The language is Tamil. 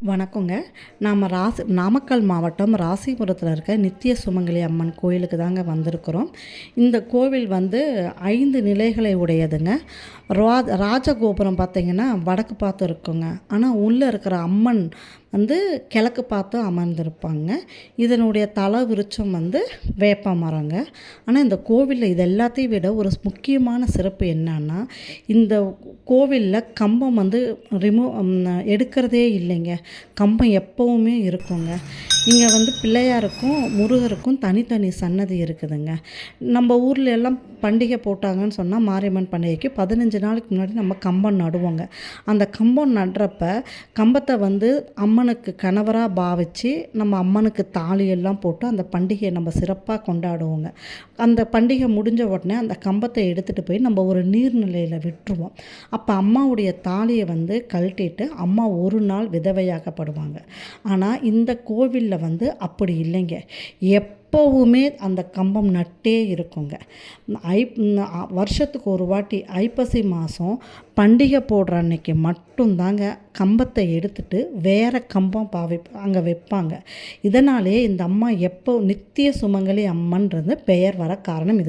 வணக்கங்க. நாமக்கல் மாவட்டம் ராசிபுரத்தில் இருக்க நித்திய சுமங்கலி அம்மன் கோயிலுக்கு தாங்க வந்திருக்கிறோம். இந்த கோவில் 5 நிலைகளை உடையதுங்க. ராஜகோபுரம் பார்த்திங்கன்னா வடக்கு பார்த்து இருக்குங்க. ஆனால் உள்ளே இருக்கிற அம்மன் கிழக்கு பார்த்து அமர்ந்திருப்பாங்க. இதனுடைய தல விருட்சம் வேப்ப மரங்க. ஆனால் இந்த கோவிலில் இது எல்லாத்தையும் விட ஒரு முக்கியமான சிறப்பு என்னன்னா, இந்த கோவிலில் கம்பம் எடுக்கிறதே இல்லைங்க. கம்பம் எப்போவுமே இருக்குங்க. இங்கே பிள்ளையாருக்கும் முருகருக்கும் தனித்தனி சன்னதி இருக்குதுங்க. நம்ம ஊரில் எல்லாம் பண்டிகை போட்டாங்கன்னு சொன்னால் மாரியம்மன் பண்டிகைக்கு 15 நாளைக்கு முன்னாடி நம்ம கம்பம் நடுவோங்க. அந்த கம்பம் நடுறப்ப கம்பத்தை அம்மனுக்கு கணவராக பாவித்து நம்ம அம்மனுக்கு தாலியெல்லாம் போட்டு அந்த பண்டிகையை நம்ம சிறப்பாக கொண்டாடுவோங்க. அந்த பண்டிகை முடிஞ்ச உடனே அந்த கம்பத்தை எடுத்துகிட்டு போய் நம்ம ஒரு நீர்நிலையில் விட்டுருவோம். அப்போ அம்மாவுடைய தாலியை கழட்டிட்டு அம்மா ஒரு நாள் விதவையாக்கப்படுவாங்க. ஆனால் இந்த கோவிலில் அப்படி இல்லைங்க. எப்போவுமே அந்த கம்பம் நட்டே இருக்குங்க. வருஷத்துக்கு ஒரு வாட்டி ஐப்பசி மாதம் பண்டிகை போடுற அன்னைக்கு மட்டும்தாங்க கம்பத்தை எடுத்துட்டு வேறு கம்பம் அங்கே வைப்பாங்க. இதனாலே இந்த அம்மா எப்போ நித்திய சுமங்கலி அம்மன்றது பெயர் வர காரணம் இது.